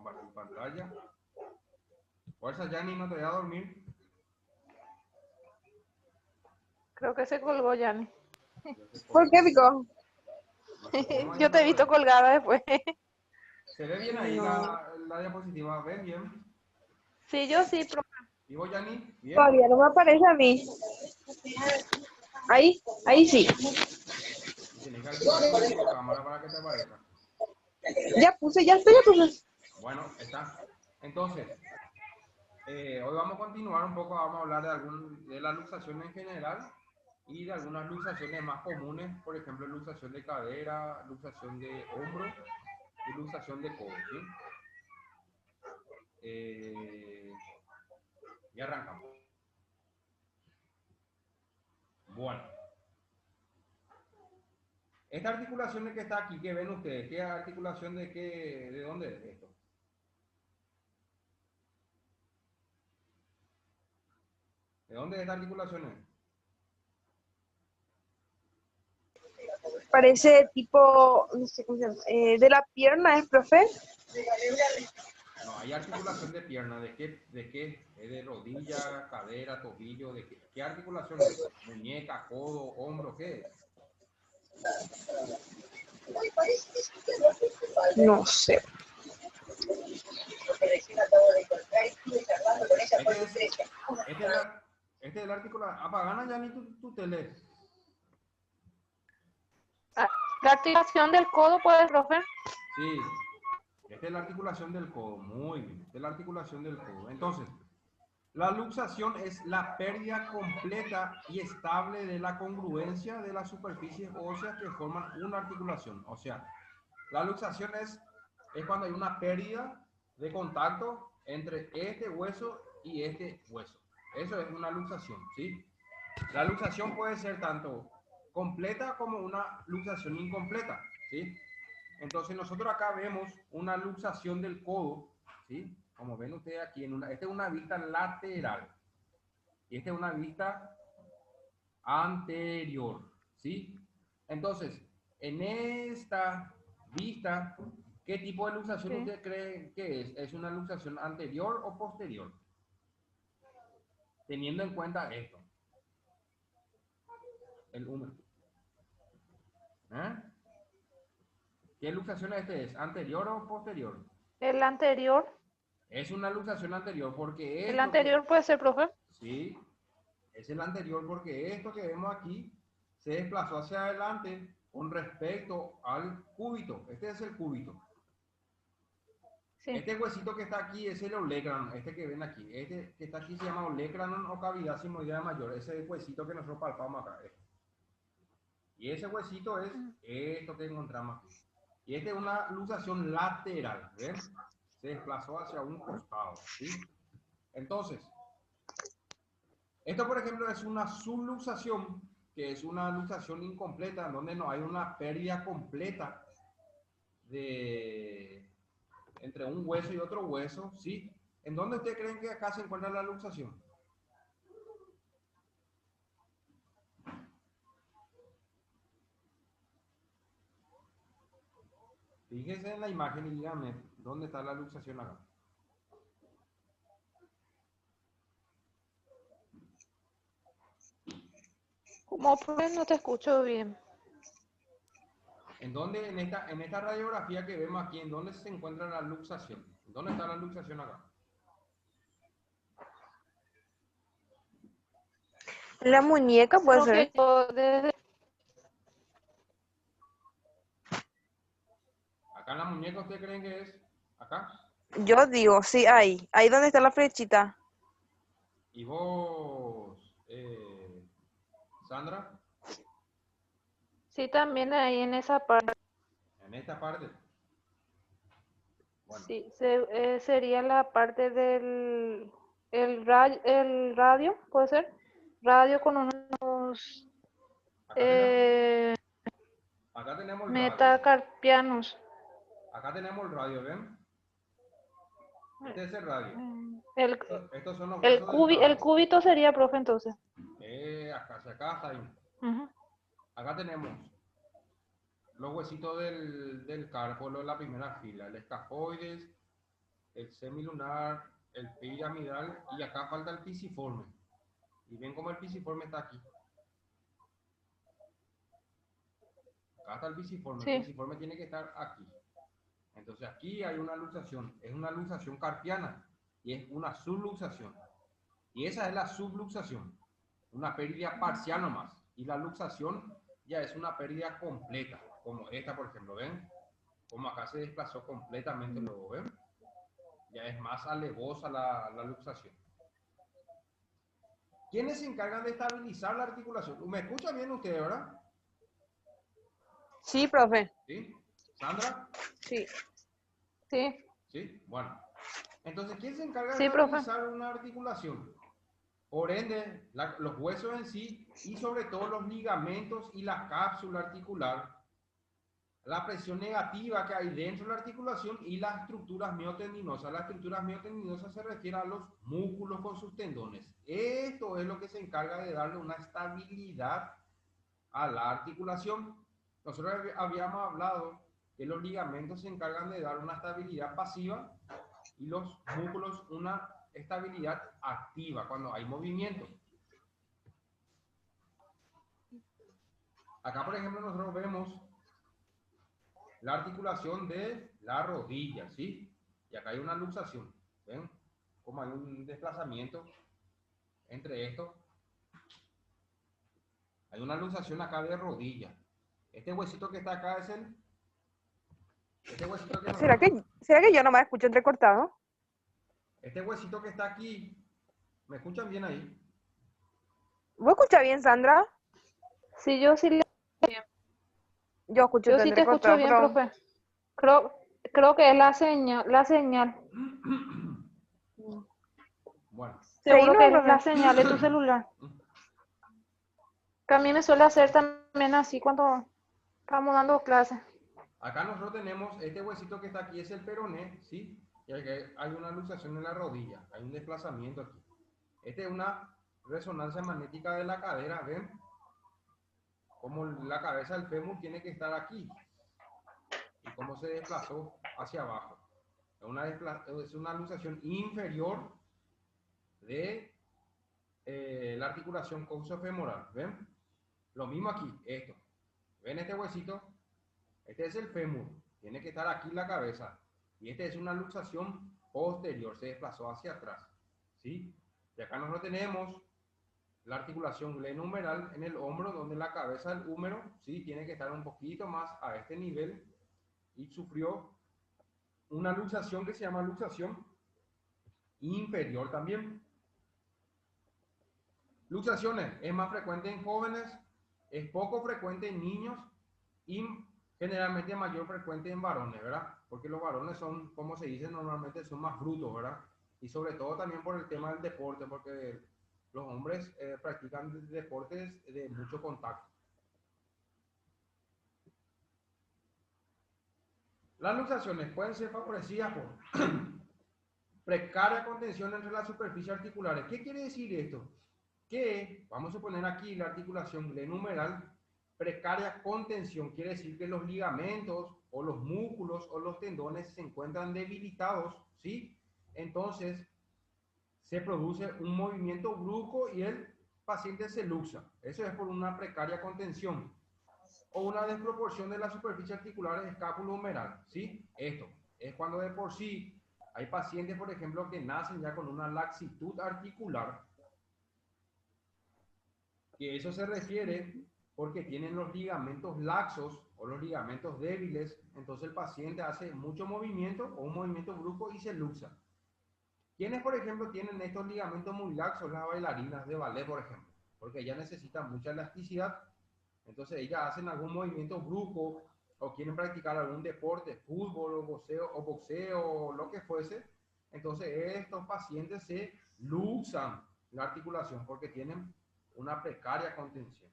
compartir pantalla. Fuerza, Yanni, no te voy a dormir. Creo que se colgó, Yanni. ¿Por qué, Pico? No sé cómo Yo te he visto colgada después. ¿Se ve bien ahí No. la diapositiva? ¿Ven bien? Sí, yo sí, profe. ¿Y vos, Yanni? ¿Bien? Todavía no me aparece a mí. Ahí sí. Tienes que activar tu cámara para que te aparezca. Ya puse. Bueno, está. Entonces, hoy vamos a continuar un poco, vamos a hablar de la luxación en general y de algunas luxaciones más comunes, por ejemplo, luxación de cadera, luxación de hombro y luxación de codo, ¿sí? Y arrancamos. Bueno. Esta articulación que está aquí, que ven ustedes, ¿qué articulación de dónde es esto? ¿De dónde es esta articulación? Parece tipo, no sé cómo se llama, de la pierna, ¿es, profe? No, hay articulación de pierna, ¿de qué? ¿Es de rodilla, cadera, tobillo? ¿De qué articulación es? ¿Muñeca, codo, hombro? ¿Qué es? No sé. Este es la articulación. Apagana ya ni tu tele. La activación del codo, ¿puede, profe? Sí, esta es la articulación del codo. Muy bien, esta es la articulación del codo. Entonces, la luxación es la pérdida completa y estable de la congruencia de las superficies óseas que forman una articulación. O sea, la luxación es cuando hay una pérdida de contacto entre este hueso y este hueso. Eso es una luxación, ¿sí? La luxación puede ser tanto completa como una luxación incompleta, ¿sí? Entonces nosotros acá vemos una luxación del codo, ¿sí? Como ven ustedes aquí, esta es una vista lateral y esta es una vista anterior, ¿sí? Entonces, en esta vista, ¿qué tipo de luxación Sí. usted cree que es? ¿Es una luxación anterior o posterior? Teniendo en cuenta esto, el húmero. ¿Qué luxación es? ¿Anterior o posterior? El anterior. Es una luxación anterior porque El esto anterior puede ser, profe. sí, es el anterior porque esto que vemos aquí se desplazó hacia adelante con respecto al cúbito. Este es el cúbito. Sí. Este huesito que está aquí es el olecranon, este que ven aquí. Este que está aquí se llama olecranon o cavidad sinoidea mayor. Ese huesito que nosotros palpamos acá. Y ese huesito es esto que encontramos aquí. Y esta es una luxación lateral, ¿ven? Se desplazó hacia un costado, ¿sí? Entonces, esto por ejemplo es una subluxación, que es una luxación incompleta, donde no hay una pérdida completa entre un hueso y otro hueso, ¿sí? ¿En dónde ustedes creen que acá se encuentra la luxación? Fíjense en la imagen y díganme, ¿dónde está la luxación acá? Como profe no te escucho bien. ¿En dónde, en esta radiografía que vemos aquí, en dónde se encuentra la luxación? ¿Dónde está la luxación acá? La muñeca puede Profe, ser. yo desde... ¿Acá en la muñeca ustedes creen que es? ¿Acá? Yo digo, sí, ahí. Ahí donde está la flechita. ¿Y vos, Sandra? Sí, también ahí en esa parte. En esta parte. Bueno, Sí, sería la parte del el radio, ¿puede ser? Radio con unos acá tenemos, acá tenemos el radio. metacarpianos. Acá tenemos el radio, ¿ven? Este es el radio. El, Estos son los huesos del el carpo. cúbito sería, profe, entonces. Acá, hacia acá, hasta ahí. Uh-huh. Acá tenemos los huesitos del carpo, de la primera fila, el escafoides, el semilunar, el piramidal y acá falta el pisiforme. Y ven cómo el pisiforme está aquí. Acá está el Sí. pisiforme tiene que estar aquí. Entonces aquí hay una luxación, es una luxación carpiana y es una subluxación. Y esa es la subluxación, una pérdida parcial nomás. Y la luxación ya es una pérdida completa, como esta por ejemplo, ¿ven? Como acá se desplazó completamente, luego, ¿ven? Ya es más alevosa la luxación. ¿Quiénes se encargan de estabilizar la articulación? ¿Me escucha bien usted, verdad? Sí, profe. ¿Sí? ¿Sandra? Sí. Sí, ¿Sí? Bueno. Entonces, ¿quién se encarga de sí, profe. estabilizar una articulación? Por ende, los huesos en sí y sobre todo los ligamentos y la cápsula articular, la presión negativa que hay dentro de la articulación y las estructuras miotendinosas. Las estructuras miotendinosas se refieren a los músculos con sus tendones. Esto es lo que se encarga de darle una estabilidad a la articulación. Nosotros habíamos hablado que los ligamentos se encargan de dar una estabilidad pasiva y los músculos una estabilidad activa cuando hay movimiento. Acá, por ejemplo, nosotros vemos la articulación de la rodilla, ¿sí? Y acá hay una luxación, ¿ven? Como hay un desplazamiento entre esto. Hay una luxación acá de rodilla. Este huesito que está acá es el... Este huesito que ¿Será nosotros... que yo nomás escucho entrecortado? Este huesito que está aquí, ¿me escuchan bien ahí? ¿Vos escuchás bien, Sandra? Sí, yo sí Yo escucho yo sí te escucho entrecortado, bien, pero... profe. Creo que es la señal, la señal. Bueno. Seguí, Seguro no, que es la profe. señal de tu celular. Que a mí me suele hacer también así cuando estamos dando clases. Acá nosotros tenemos este huesito que está aquí, es el peroné, ¿sí? Y hay una luxación en la rodilla, hay un desplazamiento aquí. Esta es una resonancia magnética de la cadera, ¿ven? Como la cabeza del fémur tiene que estar aquí y cómo se desplazó hacia abajo. Es una luxación inferior de la articulación coxofemoral, ¿ven? Lo mismo aquí, esto. ¿Ven este huesito? Este es el fémur, tiene que estar aquí la cabeza. Y esta es una luxación posterior, se desplazó hacia atrás, ¿sí? Y acá nosotros tenemos la articulación glenohumeral en el hombro, donde la cabeza del húmero, ¿sí? Tiene que estar un poquito más a este nivel y sufrió una luxación que se llama luxación inferior también. Luxaciones es más frecuente en jóvenes, es poco frecuente en niños y generalmente mayor frecuente en varones, ¿verdad? Porque los varones son, como se dice normalmente, son más brutos, ¿verdad? Y sobre todo también por el tema del deporte, porque los hombres practican deportes de mucho contacto. Las luxaciones pueden ser favorecidas por precaria contención entre las superficies articulares. ¿Qué quiere decir esto? Que, vamos a poner aquí la articulación glenohumeral, precaria contención, quiere decir que los ligamentos o los músculos o los tendones se encuentran debilitados, ¿sí? Entonces, se produce un movimiento brusco y el paciente se luxa. Eso es por una precaria contención o una desproporción de la superficie articular escápulo-humeral, ¿sí? Esto es cuando de por sí hay pacientes, por ejemplo, que nacen ya con una laxitud articular, que eso se refiere porque tienen los ligamentos laxos o los ligamentos débiles, entonces el paciente hace mucho movimiento o un movimiento brusco y se luxa. ¿Quiénes, por ejemplo, tienen estos ligamentos muy laxos? Las bailarinas de ballet, por ejemplo, porque ellas necesitan mucha elasticidad, entonces ellas hacen algún movimiento brusco o quieren practicar algún deporte, fútbol o boxeo o lo que fuese, entonces estos pacientes se luxan la articulación porque tienen una precaria contención.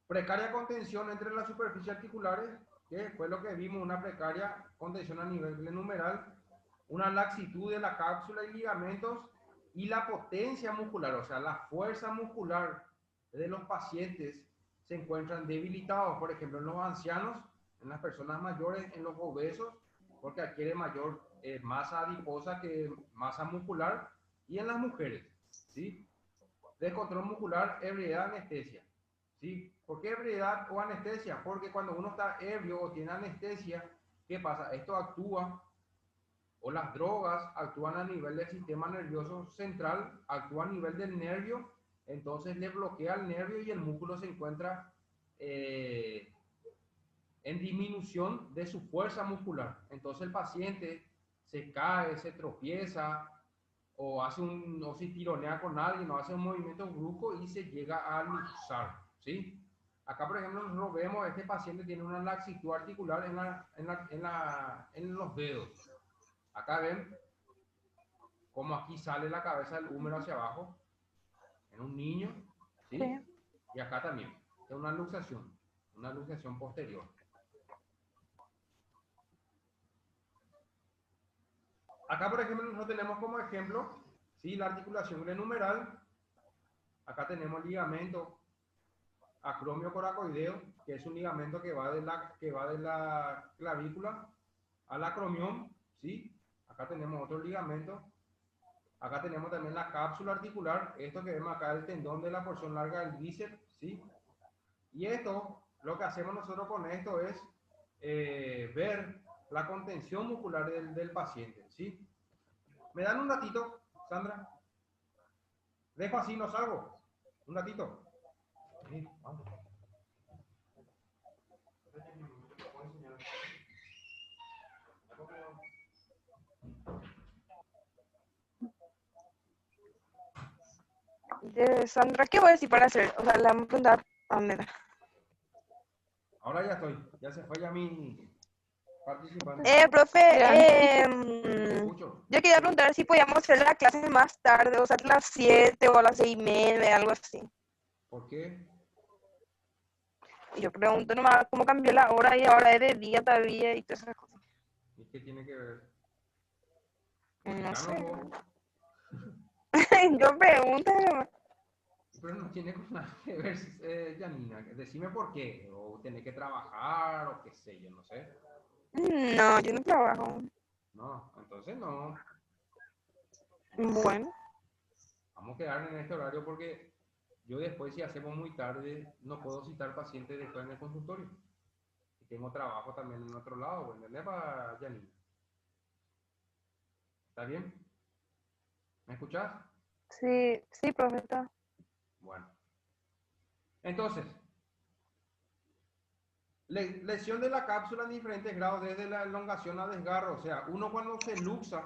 Precaria contención entre las superficies articulares, que fue lo que vimos, una precaria contención a nivel glenohumeral, una laxitud de la cápsula y ligamentos y la potencia muscular, o sea, la fuerza muscular de los pacientes se encuentran debilitados, por ejemplo, en los ancianos, en las personas mayores, en los obesos porque adquiere mayor masa adiposa que masa muscular, y en las mujeres, ¿sí? Descontrol muscular, ebriedad, anestesia, ¿sí? ¿Por qué ebriedad o anestesia? Porque cuando uno está ebrio o tiene anestesia, ¿qué pasa? Esto actúa, o las drogas actúan a nivel del sistema nervioso central, actúa a nivel del nervio, entonces le bloquea el nervio y el músculo se encuentra en disminución de su fuerza muscular. Entonces el paciente se cae, se tropieza, o se tironea con alguien, o hace un movimiento brusco y se llega a luxar, ¿sí? Acá, por ejemplo, nosotros vemos este paciente tiene una laxitud articular en los dedos. Acá ven cómo aquí sale la cabeza del húmero hacia abajo, en un niño, ¿sí? Sí. Y acá también, es una luxación posterior. Acá, por ejemplo, nosotros tenemos como ejemplo, ¿sí? La articulación glenumeral. Acá tenemos ligamento acromio coracoideo, que es un ligamento que va de la clavícula al acromión, ¿sí? Acá tenemos otro ligamento. Acá tenemos también la cápsula articular, esto que vemos acá, el tendón de la porción larga del bíceps, ¿sí? Y esto, lo que hacemos nosotros con esto es ver la contención muscular del paciente, ¿sí? ¿Me dan un ratito, Sandra? Dejo así, no salgo. Un ratito. Sí, vamos. Sandra, ¿qué voy a decir para hacer? O sea, la vamos a preguntar a dónde era. Ahora ya estoy, ya se fue ya mi participante. Profe, Te escucho. yo quería preguntar si podíamos hacer la clase más tarde, o sea, a las 7 o a las 6:30, algo así. ¿Por qué? Y yo pregunto nomás cómo cambió la hora y ahora es de día todavía y todas esas cosas. ¿Y qué tiene que ver? No sé. Claro, Yo pregunto nomás. pero no tiene nada que ver, Janina. Decime por qué. O tenés que trabajar, o qué sé yo, no sé. No, yo no trabajo. No, entonces no. Bueno, Vamos a quedar en este horario porque yo después, si hacemos muy tarde, no puedo citar pacientes después en el consultorio. Y tengo trabajo también en otro lado, ¿entendés, Janina? ¿Está bien? ¿Me escuchás? Sí, sí, profesor. Bueno. Entonces, lesión de la cápsula en diferentes grados, desde la elongación a desgarro. O sea, uno cuando se luxa,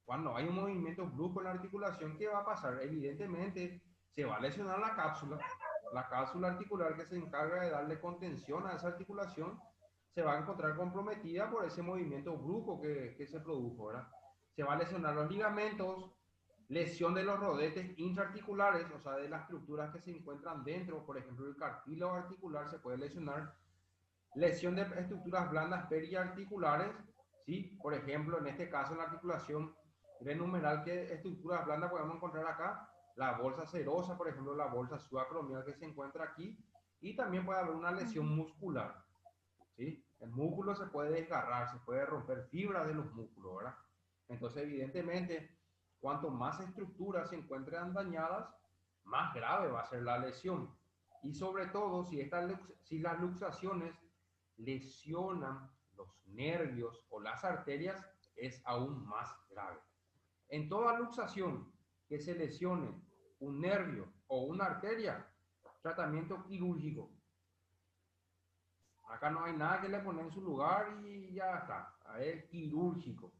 cuando hay un movimiento brusco en la articulación, ¿qué va a pasar? Evidentemente, se va a lesionar la cápsula articular que se encarga de darle contención a esa articulación, se va a encontrar comprometida por ese movimiento brusco que se produjo, ¿verdad? Se va a lesionar los ligamentos, lesión de los rodetes intraarticulares, o sea, de las estructuras que se encuentran dentro, por ejemplo, el cartílago articular se puede lesionar, lesión de estructuras blandas periarticulares, ¿sí? Por ejemplo, en este caso, en la articulación glenumeral, ¿qué estructuras blandas podemos encontrar acá? La bolsa serosa, por ejemplo, la bolsa subacromial que se encuentra aquí, y también puede haber una lesión muscular, ¿sí? El músculo se puede desgarrar, se puede romper fibras de los músculos, ¿verdad? Entonces, evidentemente, cuanto más estructuras se encuentran dañadas, más grave va a ser la lesión. Y sobre todo, si las luxaciones lesionan los nervios o las arterias, es aún más grave. En toda luxación que se lesione un nervio o una arteria, tratamiento quirúrgico. Acá no hay nada que le pone en su lugar y ya está. Es quirúrgico,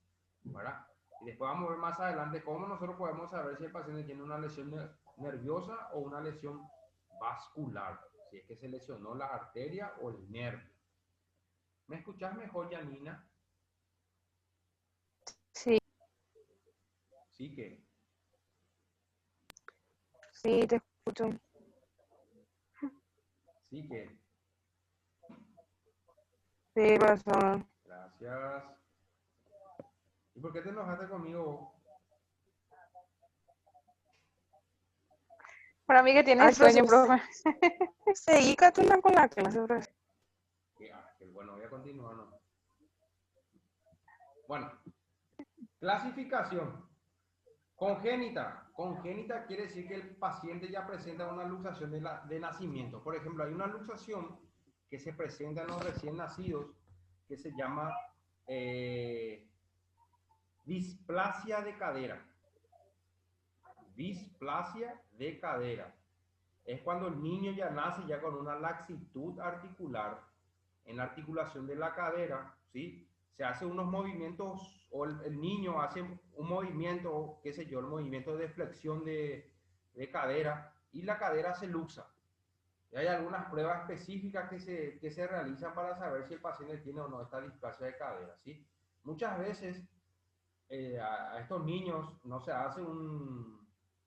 ¿verdad? Y después vamos a ver más adelante cómo nosotros podemos saber si el paciente tiene una lesión nerviosa o una lesión vascular, si es que se lesionó la arteria o el nervio. ¿Me escuchás mejor, Janina? sí, Sí que. sí, te escucho. Sí que. Sí, profesor. Gracias. ¿Y por qué te enojaste conmigo? Para mí que tiene Ay, sueño, profesor, profe. seguí con la clase, profesor. Que bueno, voy a continuar, ¿no? Bueno, clasificación. Congénita. Congénita quiere decir que el paciente ya presenta una luxación de nacimiento. Por ejemplo, hay una luxación que se presenta en los recién nacidos que se llama displasia de cadera. Displasia de cadera. Es cuando el niño ya nace ya con una laxitud articular en la articulación de la cadera, ¿sí? Se hace unos movimientos, o el niño hace un movimiento, qué sé yo, el movimiento de flexión de cadera, y la cadera se luxa. Y hay algunas pruebas específicas que se realizan para saber si el paciente tiene o no esta displasia de cadera, ¿sí? Muchas veces a estos niños no se hace un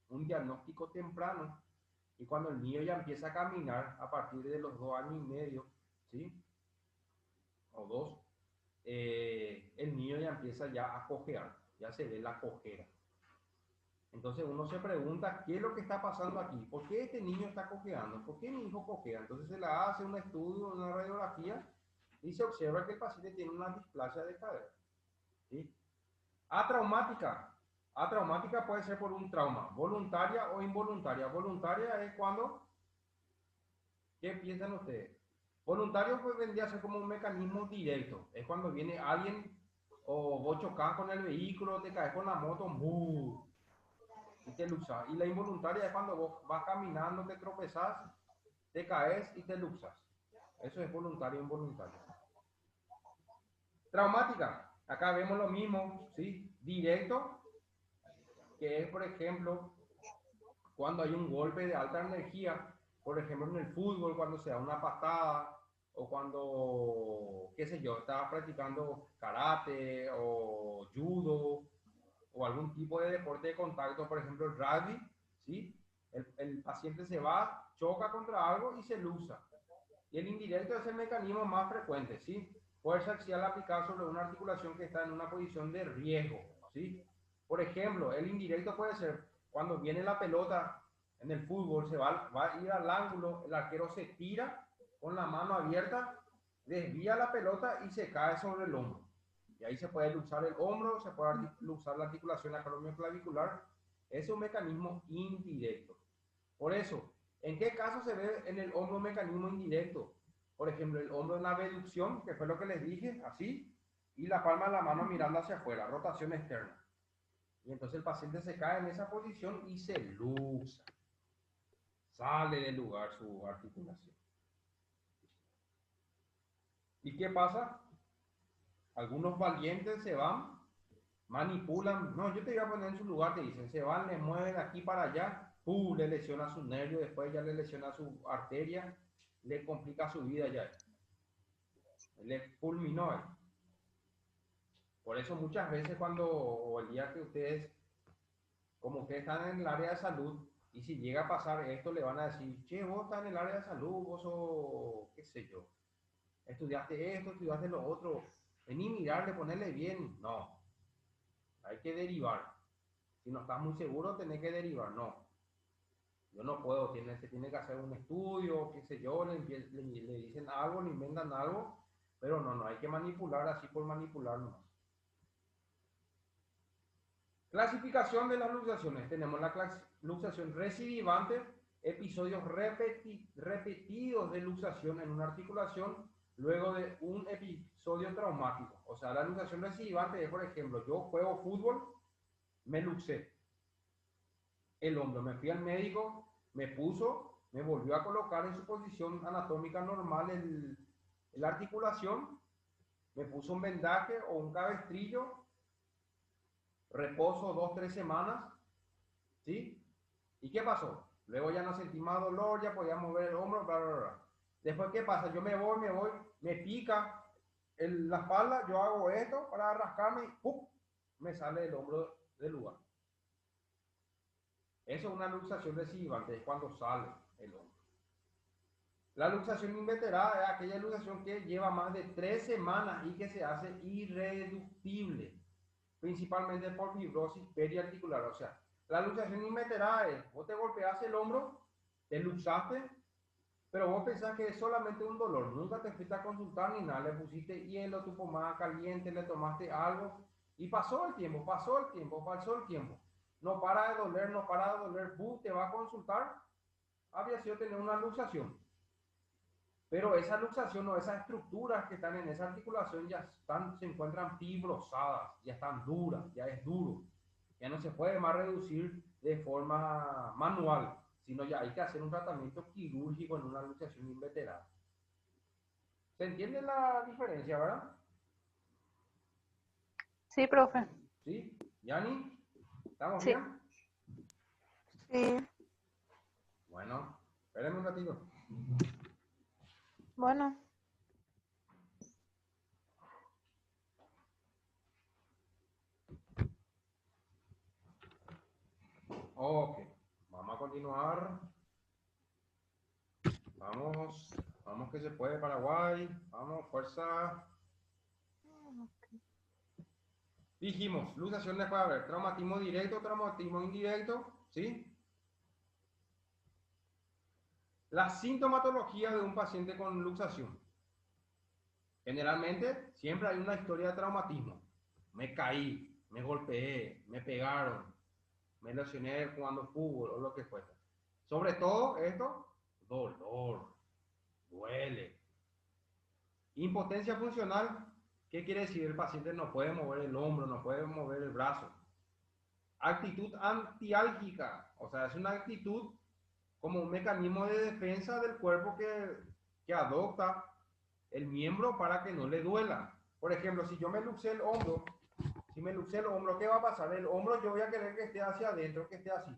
diagnóstico temprano, y cuando el niño ya empieza a caminar a partir de los 2 años y medio, ¿sí? O 2, el niño ya empieza ya a cojear, ya se ve la cojera. Entonces uno se pregunta, ¿qué es lo que está pasando aquí? ¿Por qué este niño está cojeando? ¿Por qué mi hijo cojea? Entonces se le hace un estudio, una radiografía, y se observa que el paciente tiene una displasia de cadera, ¿sí? Atraumática. Atraumática puede ser por un trauma, voluntaria o involuntaria. Voluntaria es cuando, ¿qué piensan ustedes? Voluntario pues vendría a ser como un mecanismo directo. Es cuando viene alguien o vos chocás con el vehículo, te caes con la moto, ¡buh! Y te luxas. Y la involuntaria es cuando vos vas caminando, te tropezás, te caes y te luxas. Eso es voluntario e involuntario. Traumática. Acá vemos lo mismo, ¿sí? Directo, que es, por ejemplo, cuando hay un golpe de alta energía, por ejemplo, en el fútbol, cuando se da una patada, o cuando, qué sé yo, estaba practicando karate o judo, o algún tipo de deporte de contacto, por ejemplo, el rugby, ¿sí? El paciente se va, choca contra algo y se luxa. Y el indirecto es el mecanismo más frecuente, ¿sí? Fuerza axial aplicada sobre una articulación que está en una posición de riesgo, ¿sí? Por ejemplo, el indirecto puede ser cuando viene la pelota en el fútbol, va a ir al ángulo, el arquero se tira con la mano abierta, desvía la pelota y se cae sobre el hombro. Y ahí se puede luxar el hombro, se puede luxar la articulación acromioclavicular. Es un mecanismo indirecto. Por eso, ¿en qué caso se ve en el hombro un mecanismo indirecto? Por ejemplo, el hombro en la abducción, que fue lo que les dije, así, y la palma de la mano mirando hacia afuera, rotación externa. Y entonces el paciente se cae en esa posición y se luxa. Sale del lugar su articulación. ¿Y qué pasa? Algunos valientes se van, manipulan. No, yo te voy a poner en su lugar, te dicen. Se van, le mueven aquí para allá. Le lesiona su nervio, después ya le lesiona su arteria, le complica su vida ya. Le fulminó. Por eso muchas veces cuando, o el día que ustedes, como ustedes están en el área de salud, y si llega a pasar esto, le van a decir, che, vos estás en el área de salud, vos sos, qué sé yo, estudiaste esto, estudiaste lo otro, vení, mirarle, ponerle bien. No, hay que derivar. Si no estás muy seguro, tenés que derivar. No, yo no puedo, se tiene que hacer un estudio, qué sé yo, le dicen algo, le inventan algo, pero no hay que manipular así por manipular nomás. Clasificación de las luxaciones. Tenemos la luxación recidivante, episodios repetidos de luxación en una articulación luego de un episodio traumático. O sea, la luxación recidivante es, por ejemplo, yo juego fútbol, me luxé el hombro, me fui al médico, me puso, me volvió a colocar en su posición anatómica normal la articulación, me puso un vendaje o un cabestrillo, reposo 2 o 3 semanas, ¿sí? ¿Y qué pasó? Luego ya no sentí más dolor, ya podía mover el hombro, bla, bla, bla. Después, ¿qué pasa? Yo me voy, me pica la espalda, yo hago esto para rascarme y ¡pum! Me sale el hombro del lugar. Eso es una luxación recidivante, es cuando sale el hombro. La luxación inveterada es aquella luxación que lleva más de 3 semanas y que se hace irreductible, principalmente por fibrosis periarticular. O sea, la luxación inveterada es, vos te golpeaste el hombro, te luxaste, Pero vos pensás que es solamente un dolor, nunca te fuiste a consultar ni nada, le pusiste hielo, tu pomada caliente, le tomaste algo y pasó el tiempo, pasó el tiempo, pasó el tiempo. No para de doler, no para de doler, te va a consultar, había sido tener una luxación. Pero esa luxación o esas estructuras que están en esa articulación ya se encuentran fibrosadas, ya están duras, ya es duro. Ya no se puede más reducir de forma manual, sino ya hay que hacer un tratamiento quirúrgico en una luxación inveterada. ¿Se entiende la diferencia, verdad? Sí, profe. ¿Sí? ¿Yani? ¿Estamos Sí. bien? Sí. Bueno, espérenme un ratito. Bueno. Ok, vamos a continuar. Vamos, vamos que se puede, Paraguay. Vamos, fuerza. Dijimos, luxaciones puede haber traumatismo directo, traumatismo indirecto, ¿sí? La sintomatología de un paciente con luxación. Generalmente, siempre hay una historia de traumatismo. Me caí, me golpeé, me pegaron, me lesioné jugando fútbol o lo que fuera. Sobre todo esto, dolor, duele. Impotencia funcional, ¿qué quiere decir? El paciente no puede mover el hombro, no puede mover el brazo. Actitud antiálgica, o sea, es una actitud como un mecanismo de defensa del cuerpo que adopta el miembro para que no le duela. Por ejemplo, si yo me luxé el hombro, ¿qué va a pasar? El hombro yo voy a querer que esté hacia adentro, que esté así.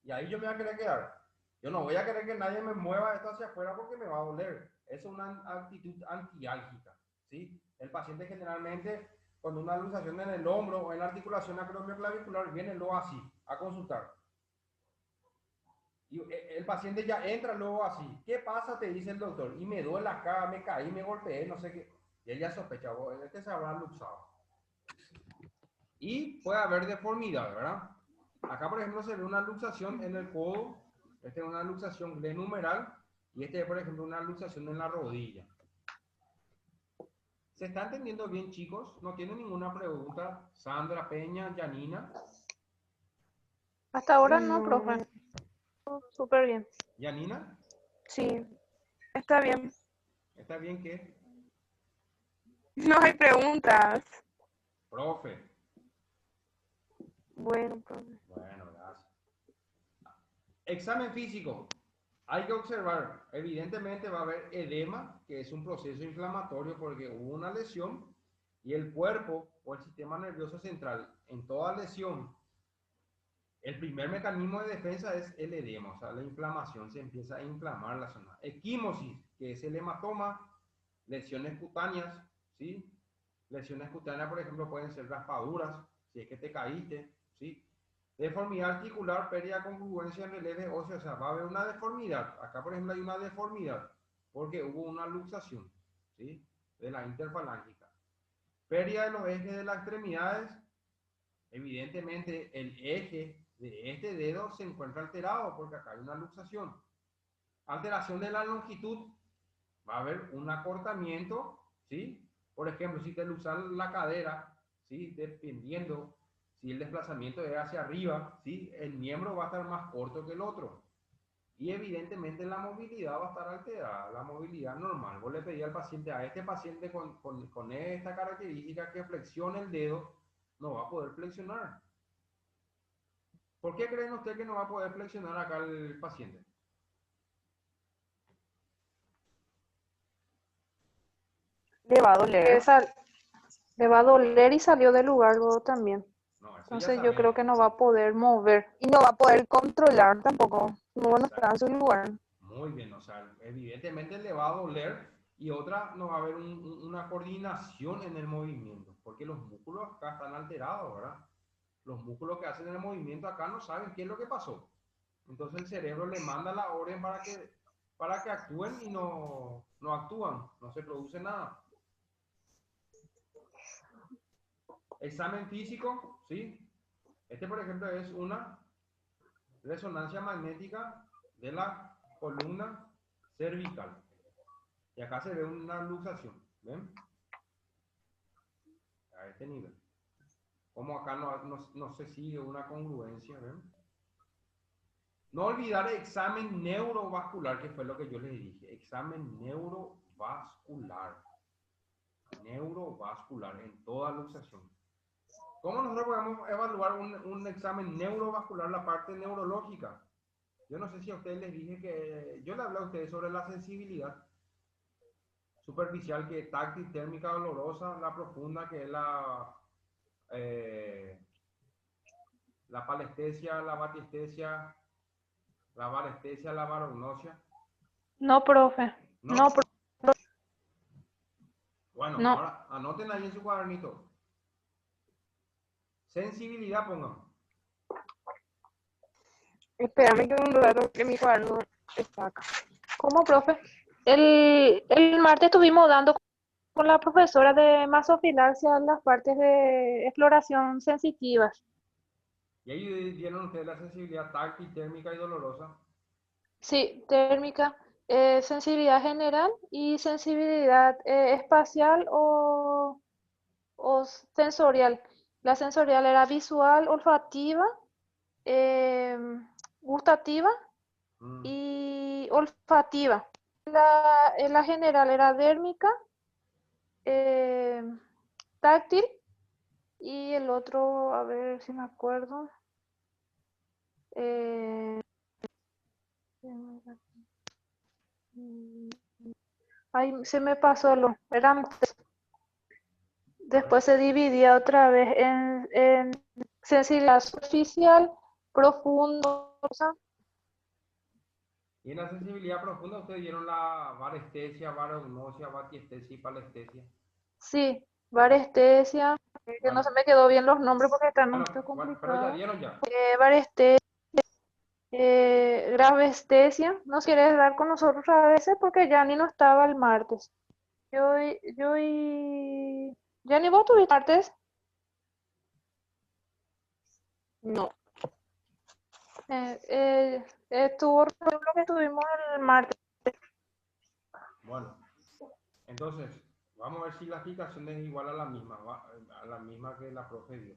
Y ahí yo me voy a querer quedar. Yo no voy a querer que nadie me mueva esto hacia afuera porque me va a doler. Eso es una actitud antiálgica, ¿sí? El paciente generalmente, cuando una luxación en el hombro o en la articulación acromioclavicular, viene luego así, a consultar. Y el paciente ya entra luego así. ¿Qué pasa? Te dice el doctor. Y me duele acá, me caí, me golpeé, no sé qué. Y él ya sospecha, este se habrá luxado. Y puede haber deformidad, ¿verdad? Acá, por ejemplo, se ve una luxación en el codo. Esta es una luxación glenumeral. Y este es, por ejemplo, una luxación en la rodilla. ¿Se está entendiendo bien, chicos? ¿No tienen ninguna pregunta? Sandra, Peña, Janina. Hasta ahora no, No. profe. Súper bien. ¿Janina? Sí. Está bien. ¿Está bien qué? No hay preguntas. Profe. Bueno, profe. Bueno, gracias. Examen físico. Hay que observar, evidentemente va a haber edema, que es un proceso inflamatorio porque hubo una lesión y el cuerpo o el sistema nervioso central en toda lesión, el primer mecanismo de defensa es el edema, o sea, la inflamación, se empieza a inflamar la zona. Equimosis, que es el hematoma, lesiones cutáneas, ¿sí? Lesiones cutáneas, por ejemplo, pueden ser raspaduras, si es que te caíste, ¿sí? Deformidad articular, pérdida de congruencia en relieve óseo, o sea, va a haber una deformidad. Acá, por ejemplo, hay una deformidad porque hubo una luxación, ¿sí? De la interfalángica. Pérdida de los ejes de las extremidades, evidentemente el eje de este dedo se encuentra alterado porque acá hay una luxación. Alteración de la longitud, va a haber un acortamiento, ¿sí? Por ejemplo, si te luxas la cadera, ¿sí? Dependiendo si el desplazamiento es hacia arriba, ¿sí? El miembro va a estar más corto que el otro. Y evidentemente la movilidad va a estar alterada, la movilidad normal. Vos le pedí al paciente, a este paciente con esta característica que flexione el dedo, no va a poder flexionar. ¿Por qué creen ustedes que no va a poder flexionar acá el paciente? Le va a Que doler. le va a doler y salió del lugar luego también. No, eso ya Entonces yo creo sabemos. que no va a poder mover. Y no va a poder controlar tampoco. No está en su lugar. Muy bien, o sea, evidentemente le va a doler y otra no va a haber una coordinación en el movimiento, porque los músculos acá están alterados, ¿verdad? Los músculos que hacen el movimiento acá no saben qué es lo que pasó. Entonces el cerebro le manda la orden para que actúen y no actúan, no se produce nada. Examen físico, ¿sí? Este, por ejemplo, es una resonancia magnética de la columna cervical. Y acá se ve una luxación, ¿ven? A este nivel. Como acá no se sigue una congruencia, ¿ven? No olvidar el examen neurovascular, que fue lo que yo les dije. Examen neurovascular. Neurovascular en toda luxación. ¿Cómo nosotros podemos evaluar un examen neurovascular, la parte neurológica? Yo no sé si a ustedes les dije que... Yo le hablé a ustedes sobre la sensibilidad superficial, que es táctil, térmica, dolorosa, la profunda, que es la palestesia, la batiestesia, la varestesia, la varognosia. No, profe. ¿No? No, Bueno, no. ahora anoten ahí en su cuadernito. Sensibilidad pongan. Espérame que un rato que mi cuaderno está acá. ¿Cómo, profe? El martes estuvimos dando con la profesora de masofilaxia las partes de exploración sensitivas. Y ahí dieron ustedes la sensibilidad táctil, térmica y dolorosa. Sí, térmica, sensibilidad general y sensibilidad espacial o sensorial. La sensorial era visual, olfativa, gustativa y olfativa. La general era dérmica, eh, táctil y el otro, a ver si me acuerdo. eh, Ay, se me pasó eran tres. Después se dividía otra vez en sensibilidad superficial, profundo, Y en la sensibilidad profunda ustedes dieron la varestesia, varognosia, batiestesia y palestesia. sí, varestesia, que no Bueno, se me quedó bien los nombres porque están un poquito bueno, pero ya complicados. dieron ya. Varestesia, gravestesia, ¿nos quieres dar con nosotros a veces? Porque Yanni no estaba el martes. Yanni, ¿vos tuviste martes? No. Estuvo lo que tuvimos el martes. Bueno, entonces, vamos a ver si la explicación es igual a la misma que la profe dio.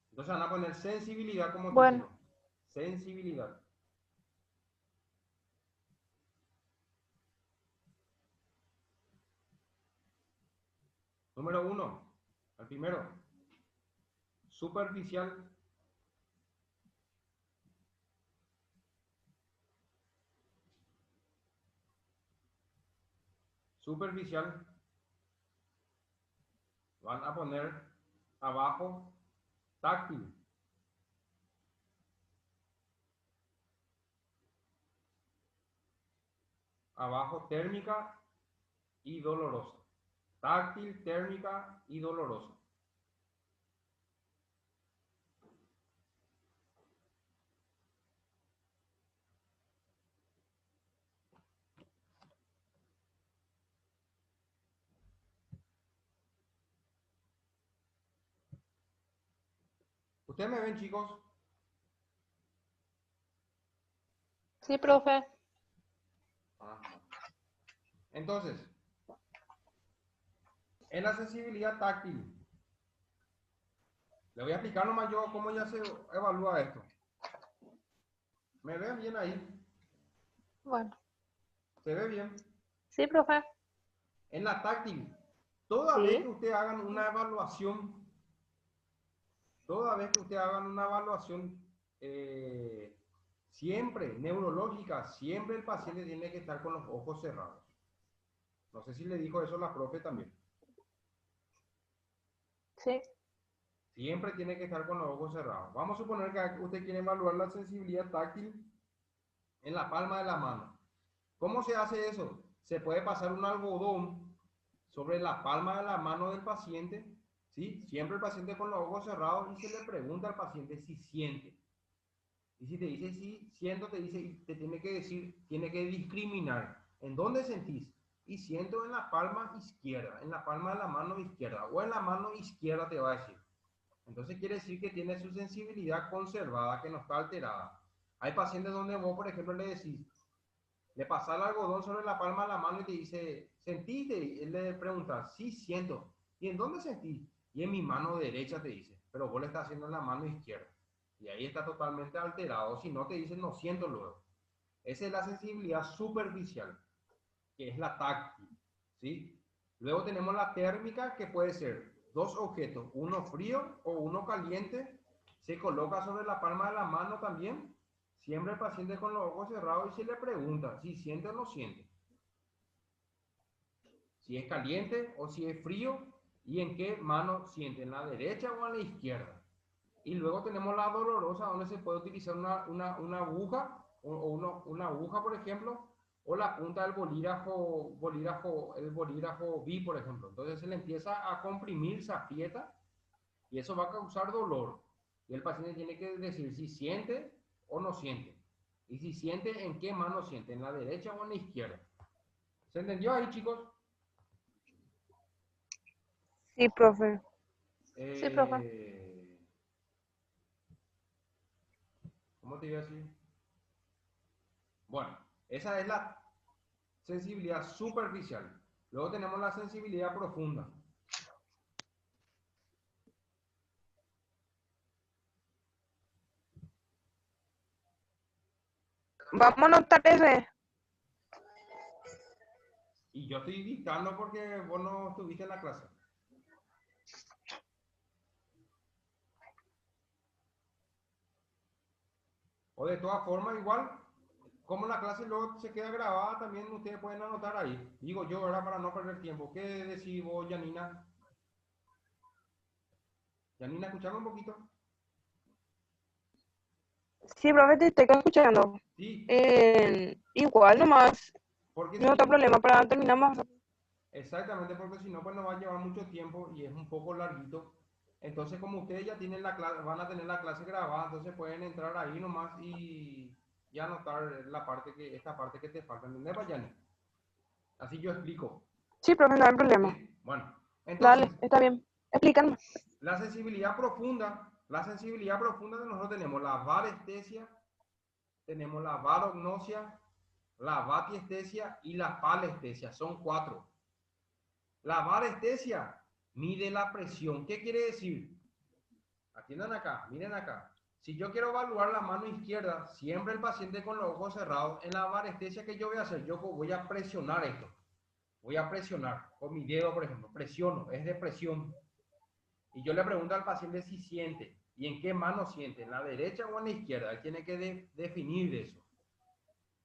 Entonces van a poner sensibilidad como Bueno, título. Sensibilidad. Número 1, el primero. Superficial. Superficial. Van a poner abajo táctil. Abajo térmica y dolorosa. Táctil, térmica y dolorosa. ¿Ustedes me ven, chicos? sí, profe. Ajá. Entonces, en la sensibilidad táctil, le voy a explicar nomás yo cómo ya se evalúa esto. ¿Me ven bien ahí? Bueno, ¿Se ve bien? sí, profe. En la táctil, toda vez que Sí. ustedes hagan una evaluación, siempre neurológica, siempre el paciente tiene que estar con los ojos cerrados. No sé si le dijo eso la profe también. Sí. Siempre tiene que estar con los ojos cerrados. Vamos a suponer que usted quiere evaluar la sensibilidad táctil en la palma de la mano. ¿Cómo se hace eso? Se puede pasar un algodón sobre la palma de la mano del paciente, ¿sí? Siempre el paciente con los ojos cerrados, y se le pregunta al paciente si siente. Y si te dice sí, siento, te dice, te tiene que decir, tiene que discriminar. ¿En dónde sentís? Y siento en la palma izquierda, en la palma de la mano izquierda, o en la mano izquierda te va a decir. Entonces quiere decir que tiene su sensibilidad conservada, que no está alterada. Hay pacientes donde vos, por ejemplo, le decís, Le pasa el algodón sobre la palma de la mano y te dice, ¿sentiste? Y él le pregunta, sí, siento. ¿Y en dónde sentí? Y en mi mano derecha te dice, pero vos le estás haciendo en la mano izquierda. Y ahí está totalmente alterado. Si no, te dice, no siento luego. Esa es la sensibilidad superficial, que es la táctil, ¿sí? Luego tenemos la térmica, que puede ser dos objetos, uno frío o uno caliente, se coloca sobre la palma de la mano también, siempre el paciente con los ojos cerrados y se le pregunta si siente o no siente, si es caliente o si es frío y en qué mano siente, en la derecha o en la izquierda. Y luego tenemos la dolorosa, donde se puede utilizar una aguja, una aguja, por ejemplo, o la punta del el bolígrafo B, por ejemplo. Entonces se le empieza a comprimir, se aprieta, y eso va a causar dolor. Y el paciente tiene que decir si siente o no siente. Y si siente, en qué mano siente, en la derecha o en la izquierda. ¿Se entendió ahí, chicos? Sí, profe. Sí, profe. ¿Cómo te iba a decir? Bueno, esa es la sensibilidad superficial. Luego tenemos la sensibilidad profunda. Vamos a anotar ese. Y yo estoy dictando porque vos no estuviste en la clase. O de todas formas, igual, como la clase luego se queda grabada, también ustedes pueden anotar ahí. Digo yo, era para no perder tiempo. ¿Qué decís vos, Janina? Janina, escuchame un poquito. Sí, profe, te estoy escuchando. Sí, Igual nomás, porque no hay problema para terminar más. exactamente, porque si no, pues nos va a llevar mucho tiempo y es un poco larguito. Entonces, como ustedes ya tienen la clase, van a tener la clase grabada, entonces pueden entrar ahí nomás y anotar esta parte que te falta. ¿Entendés, Payani? Así yo explico. Sí, profe, no hay problema. ¿Sí? Bueno, entonces, Dale, está bien. Explícanos. la sensibilidad profunda de nosotros tenemos la varestesia, tenemos la varognosia, la batiestesia y la palestesia. Son 4. La varestesia mide la presión. ¿Qué quiere decir? Atiendan acá, miren acá. Si yo quiero evaluar la mano izquierda, siempre el paciente con los ojos cerrados, en la varestesia que yo voy a hacer, yo voy a presionar esto. Voy a presionar con mi dedo, por ejemplo. Presiono, es de presión. Y yo le pregunto al paciente si siente. ¿Y en qué mano siente? ¿En la derecha o en la izquierda? Él tiene que definir eso.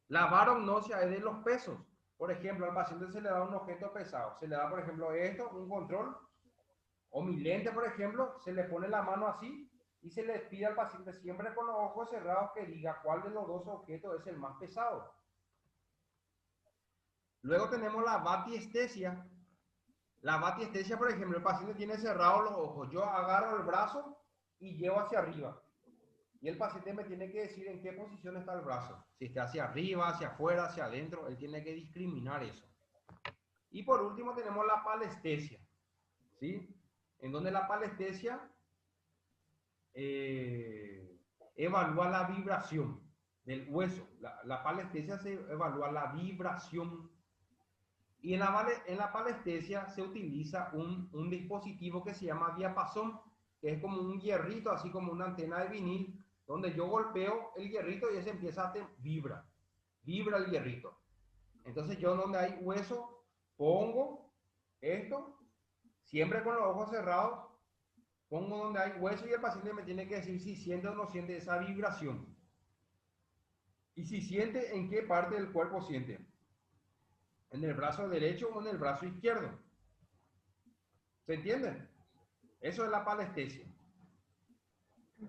La varognosia es de los pesos. Por ejemplo, al paciente se le da un objeto pesado. Se le da, por ejemplo, esto, un control. O mi lente, por ejemplo, se le pone la mano así y se le pide al paciente siempre con los ojos cerrados que diga cuál de los dos objetos es el más pesado. Luego tenemos la batiestesia. La batiestesia, por ejemplo, el paciente tiene cerrados los ojos. Yo agarro el brazo y llevo hacia arriba. Y el paciente me tiene que decir en qué posición está el brazo. Si está hacia arriba, hacia afuera, hacia adentro. Él tiene que discriminar eso. Y por último tenemos la palestesia. ¿Sí? En donde la palestesia evalúa la vibración del hueso. La palestesia se evalúa la vibración. Y en la palestesia se utiliza un dispositivo que se llama diapasón, que es como un hierrito, así como una antena de vinil, donde yo golpeo el hierrito y ese empieza a vibra el hierrito. Entonces yo donde hay hueso pongo esto, siempre con los ojos cerrados, pongo donde hay hueso y el paciente me tiene que decir si siente o no siente esa vibración. Y si siente, en qué parte del cuerpo siente. ¿En el brazo derecho o en el brazo izquierdo? ¿Se entiende? Eso es la palestesia.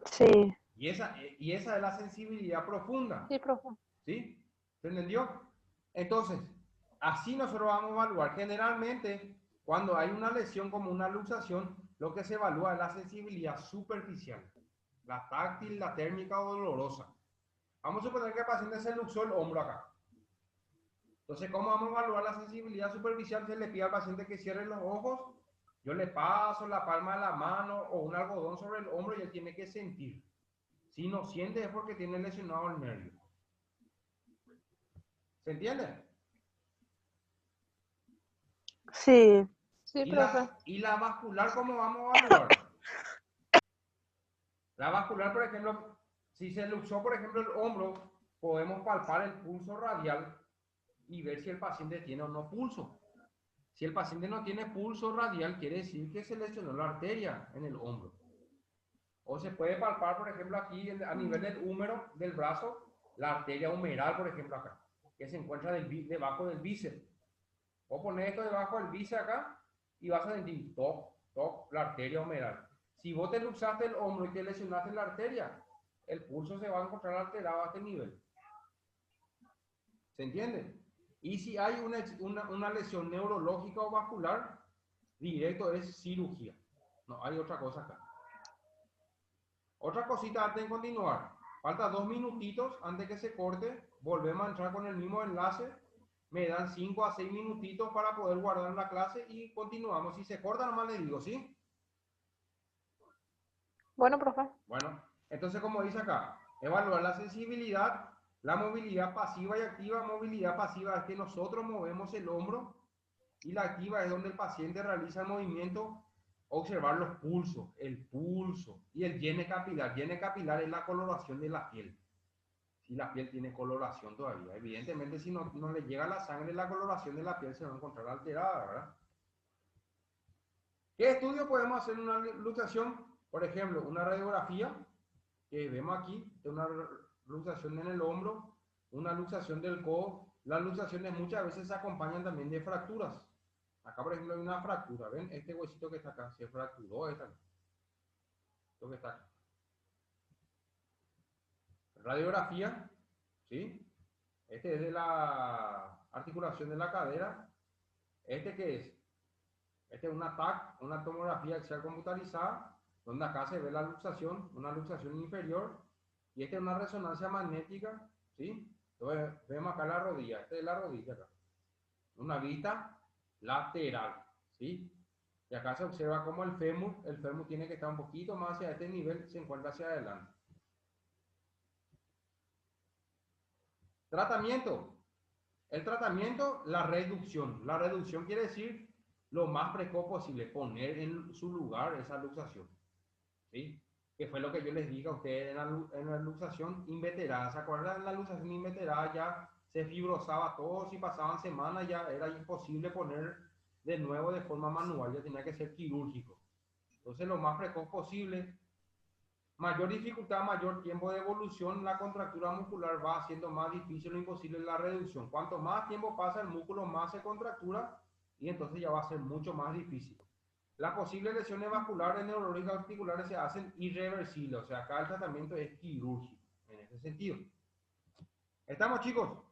Sí. Y esa es la sensibilidad profunda. Sí, profe. ¿Sí? ¿Se entendió? Entonces, así nosotros vamos a evaluar. Generalmente, cuando hay una lesión como una luxación, lo que se evalúa es la sensibilidad superficial. La táctil, la térmica o dolorosa. Vamos a suponer que el paciente se luxó el hombro acá. Entonces, ¿cómo vamos a evaluar la sensibilidad superficial? Se le pide al paciente que cierre los ojos. Yo le paso la palma de la mano o un algodón sobre el hombro y él tiene que sentir. Si no siente es porque tiene lesionado el nervio. ¿Se entiende? Sí. Sí, profe. Y la vascular, ¿cómo vamos a evaluar? La vascular, por ejemplo, si se luxó, por ejemplo, el hombro, podemos palpar el pulso radial y ver si el paciente tiene o no pulso. Si el paciente no tiene pulso radial, quiere decir que se lesionó la arteria en el hombro. O se puede palpar, por ejemplo, aquí a nivel del húmero del brazo, la arteria humeral, por ejemplo, acá, que se encuentra debajo del bíceps. O poner esto debajo del bíceps acá y vas a sentir toc, toc, la arteria humeral. Si vos te luxaste el hombro y te lesionaste la arteria, el pulso se va a encontrar alterado a este nivel. ¿Se entiende? Y si hay una lesión neurológica o vascular, directo es cirugía. No hay otra cosa acá. Otra cosita antes de continuar. Falta 2 minutitos antes que se corte. Volvemos a entrar con el mismo enlace. Me dan 5 a 6 minutitos para poder guardar la clase y continuamos. Si se corta, nomás le digo, ¿sí? Bueno, profe. Bueno, entonces como dice acá, evaluar la sensibilidad, la movilidad pasiva y activa. Movilidad pasiva es que nosotros movemos el hombro y la activa es donde el paciente realiza el movimiento. Observar los pulsos, el pulso y el llene capilar. Llene capilar es la coloración de la piel. Si la piel tiene coloración todavía. Evidentemente, si no le llega la sangre, la coloración de la piel se va a encontrar alterada, ¿verdad? ¿Qué estudio podemos hacer en una luxación? Por ejemplo, una radiografía que vemos aquí, una luxación en el hombro, una luxación del codo. Las luxaciones muchas veces se acompañan también de fracturas. Acá, por ejemplo, hay una fractura. ¿Ven? Este huesito que está acá se fracturó. Esto que está acá. Radiografía, ¿sí? Este es de la articulación de la cadera. ¿Este qué es? Este es una TAC, una tomografía axial computarizada, donde acá se ve la luxación, una luxación inferior. Y esta es una resonancia magnética, ¿sí? Entonces, vemos acá la rodilla. Esta es la rodilla acá. Una vista lateral, ¿sí? Y acá se observa como el fémur tiene que estar un poquito más hacia este nivel, se encuentra hacia adelante. Tratamiento. El tratamiento, la reducción. La reducción quiere decir lo más precoz posible, poner en su lugar esa luxación, ¿sí? Que fue lo que yo les dije a ustedes en la luxación inveterada. ¿Se acuerdan? En la luxación inveterada ya se fibrosaba todo, si pasaban semanas ya era imposible poner de nuevo de forma manual, ya tenía que ser quirúrgico. Entonces lo más precoz posible. Mayor dificultad, mayor tiempo de evolución, la contractura muscular va haciendo más difícil o imposible la reducción. Cuanto más tiempo pasa el músculo, más se contractura y entonces ya va a ser mucho más difícil. Las posibles lesiones vasculares, neurológicas, articulares se hacen irreversibles, o sea, acá el tratamiento es quirúrgico en ese sentido. ¿Estamos, chicos?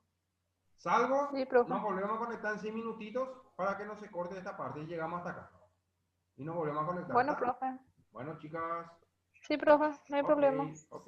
Salgo, Sí, profe. nos volvemos a conectar en 6 minutitos para que no se corte esta parte y llegamos hasta acá. Y nos volvemos a conectar. Bueno, ¿Está? profe. Bueno, chicas. Sí, profe, no hay problema. Ok.